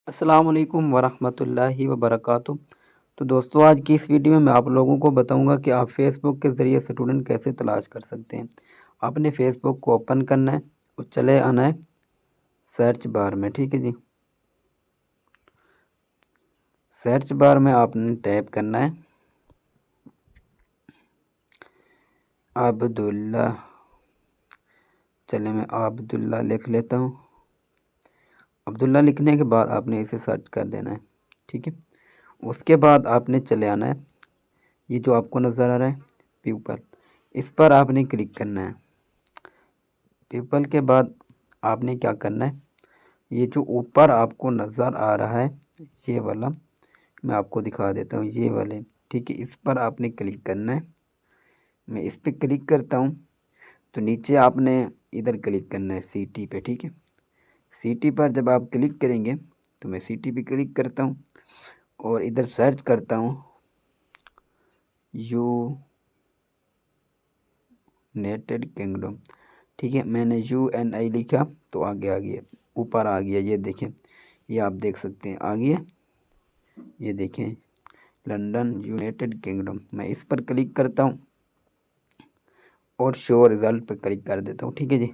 अस्सलाम वालेकुम वरहमतुल्लाहि वबरकातुहू। तो दोस्तों, आज की इस वीडियो में मैं आप लोगों को बताऊंगा कि आप फेसबुक के ज़रिए स्टूडेंट कैसे तलाश कर सकते हैं। आपने फेसबुक को ओपन करना है और चले आना है सर्च बार में। ठीक है जी, सर्च बार में आपने टैप करना है अब्दुल्ला। चले मैं अब्दुल्ला लिख लेता हूँ। अब्दुल्ला लिखने के बाद आपने इसे सर्च कर देना है। ठीक है, उसके बाद आपने चले आना है, ये जो आपको नज़र आ रहा है पीपल, इस पर आपने क्लिक करना है। पीपल के बाद आपने क्या करना है, ये जो ऊपर आपको नज़र आ रहा है ये वाला, मैं आपको दिखा देता हूँ, ये वाले। ठीक है, इस पर आपने क्लिक करना है। मैं इस पर क्लिक करता हूँ तो नीचे आपने इधर क्लिक करना है सिटी पे। ठीक है, सिटी पर जब आप क्लिक करेंगे तो मैं सिटी पे क्लिक करता हूँ और इधर सर्च करता हूँ यूनाइटेड किंगडम। ठीक है, मैंने UNI लिखा तो आगे आ गया, ऊपर आ गया। ये देखें, ये आप देख सकते हैं आ गया। ये देखें लंदन यूनाइटेड किंगडम। मैं इस पर क्लिक करता हूँ और शो रिज़ल्ट पर क्लिक कर देता हूँ। ठीक है जी,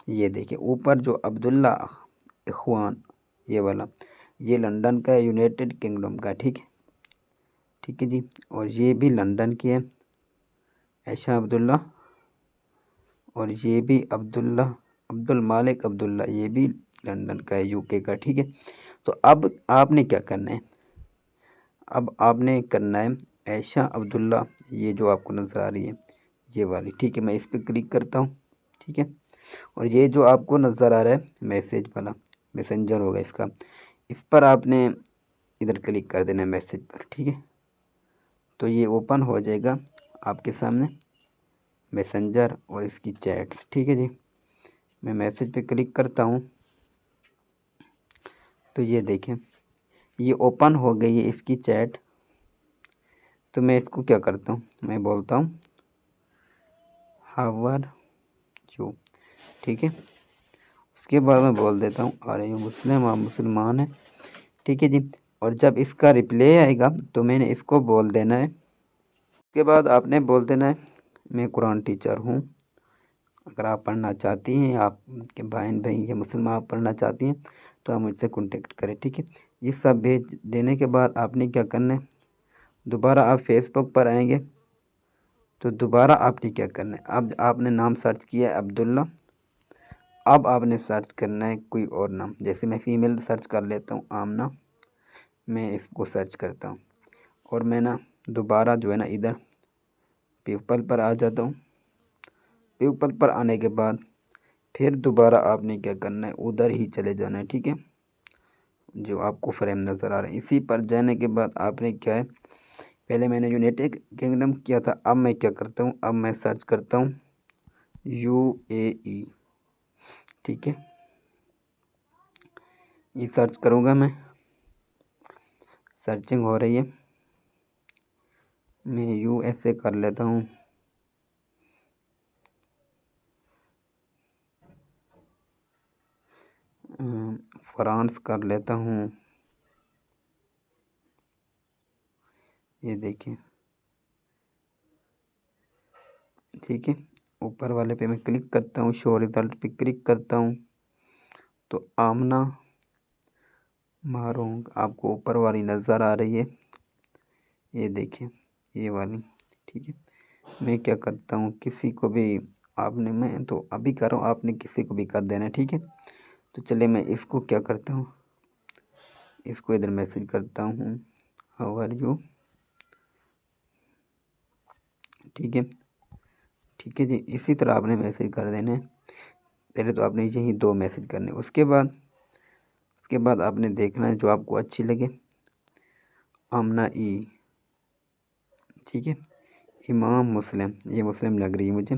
ये देखिए ऊपर जो अब्दुल्ला इखवान ये वाला, ये लंदन का है, यूनाइटेड किंगडम का। ठीक है जी, और ये भी लंदन की है ऐशा अब्दुल्ला, और ये भी अब्दुल्ला अब्दुल मालिक अब्दुल्ला, ये भी लंदन का है, UK का। ठीक है, तो अब आपने क्या करना है, अब आपने करना है ऐशा अब्दुल्ला, ये जो आपको नज़र आ रही है ये वाली। ठीक है, मैं इस पर क्लिक करता हूँ। ठीक है, और ये जो आपको नज़र आ रहा है मैसेज वाला, मैसेंजर होगा इसका, इस पर आपने इधर क्लिक कर देना है मैसेज पर। ठीक है, तो ये ओपन हो जाएगा आपके सामने मैसेंजर और इसकी चैट। ठीक है जी, मैं मैसेज पे क्लिक करता हूँ तो ये देखें ये ओपन हो गई है इसकी चैट। तो मैं इसको क्या करता हूँ, मैं बोलता हूँ हाउ आर यू। ठीक है, उसके बाद मैं बोल देता हूँ अरे यू मुस्लिम, आप मुसलमान हैं। ठीक है जी, और जब इसका रिप्लाई आएगा तो मैंने इसको बोल देना है। उसके बाद आपने बोल देना है मैं कुरान टीचर हूँ, अगर आप पढ़ना चाहती हैं, आपके बहन भाई या मुसलमान आप पढ़ना चाहती हैं तो आप मुझसे कॉन्टेक्ट करें। ठीक है, ये सब भेज देने के बाद आपने क्या करना है, दोबारा आप फेसबुक पर आएंगे तो दोबारा आपने क्या करना है, अब आपने नाम सर्च किया है अब्दुल्ला, अब आपने सर्च करना है कोई और नाम। जैसे मैं फ़ीमेल सर्च कर लेता हूँ आमना, मैं इसको सर्च करता हूँ और मैं ना दोबारा जो है ना इधर पीपल पर आ जाता हूँ। पीपल पर आने के बाद फिर दोबारा आपने क्या करना है, उधर ही चले जाना है। ठीक है, जो आपको फ्रेम नज़र आ रहा है इसी पर जाने के बाद आपने क्या है, पहले मैंने यूनाइटेड किंगडम किया था, अब मैं क्या करता हूँ, अब मैं सर्च करता हूँ UAE। ठीक है, ये सर्च करूँगा मैं, सर्चिंग हो रही है, मैं USA कर लेता हूँ। फ्रांस कर लेता हूँ। ये देखिए, ठीक है, ऊपर वाले पे मैं क्लिक करता हूँ, शो रिजल्ट पे क्लिक करता हूँ तो आमना मारूंग आपको ऊपर वाली नज़र आ रही है, ये देखिए ये वाली। ठीक है, मैं क्या करता हूँ, किसी को भी आपने, मैं तो अभी कर रहा हूँ, आपने किसी को भी कर देना है। ठीक है, तो चलिए मैं इसको क्या करता हूँ, इसको इधर मैसेज करता हूँ हाउ आर यू। ठीक है, ठीक है जी, इसी तरह आपने मैसेज कर देना है। पहले तो आपने यही 2 मैसेज करने, उसके बाद आपने देखना है जो आपको अच्छी लगे। आमना ई, ठीक है, इमाम मुस्लिम, ये मुस्लिम लग रही है मुझे,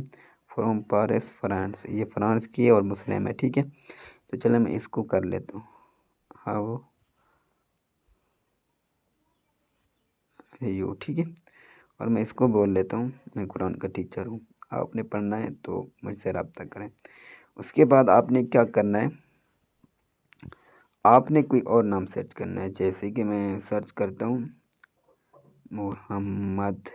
फ्रॉम पारिस फ्रांस, ये फ्रांस की है और मुस्लिम है। ठीक है, तो चलो मैं इसको कर लेता हूँ हाउ यू। ठीक है, और मैं इसको बोल लेता हूँ मैं कुरान का टीचर हूँ, आपने पढ़ना है तो मुझसे रब्ता करें। उसके बाद आपने क्या करना है, आपने कोई और नाम सर्च करना है, जैसे कि मैं सर्च करता हूँ मोहम्मद,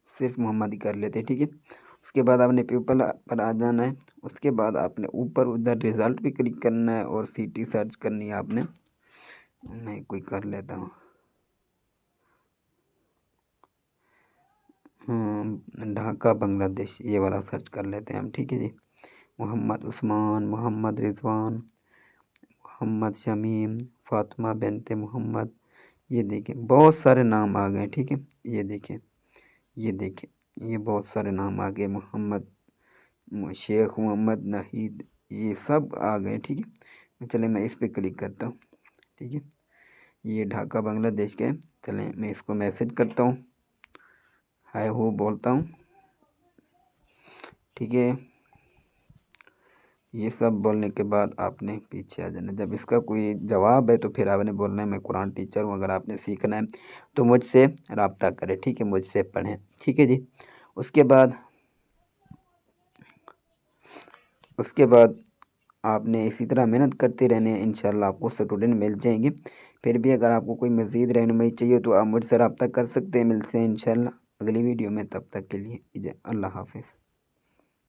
सिर्फ मोहम्मद ही कर लेते हैं, ठीक है। उसके बाद आपने पीपल पर आ जाना है। उसके बाद आपने ऊपर उधर रिज़ल्ट पे क्लिक करना है और सिटी सर्च करनी है आपने। मैं कोई कर लेता हूँ, ढाका बांग्लादेश, ये वाला सर्च कर लेते हैं हम, ठीक है जी। मोहम्मद उस्मान, मोहम्मद रिजवान, मोहम्मद शमीम, फातिमा बिनते मोहम्मद, ये देखिए बहुत सारे नाम आ गए, ठीक है। ये देखिए, ये देखिए, ये बहुत सारे नाम आ गए, मोहम्मद, शेख मोहम्मद नाहिद, ये सब आ गए, ठीक है। चले मैं इस पर क्लिक करता हूँ, ठीक है। ये ढाका बांग्लादेश के, चलें मैं इसको मैसेज करता हूँ, हाय हो बोलता हूँ, ठीक है। ये सब बोलने के बाद आपने पीछे आ जाना। जब इसका कोई जवाब है तो फिर आपने बोलना है मैं कुरान टीचर हूँ, अगर आपने सीखना है तो मुझसे रब्ता करें, ठीक है, मुझसे पढ़ें, ठीक है जी। उसके बाद आपने इसी तरह मेहनत करते रहने हैं, इंशाल्लाह आपको स्टूडेंट मिल जाएंगे। फिर भी अगर आपको कोई मज़ीद रहनुमाई चाहिए तो आप मुझसे रब्ता कर सकते हैं। मिलते हैं इंशाल्लाह अगली वीडियो में, तब तक के लिए अल्लाह हाफिज़।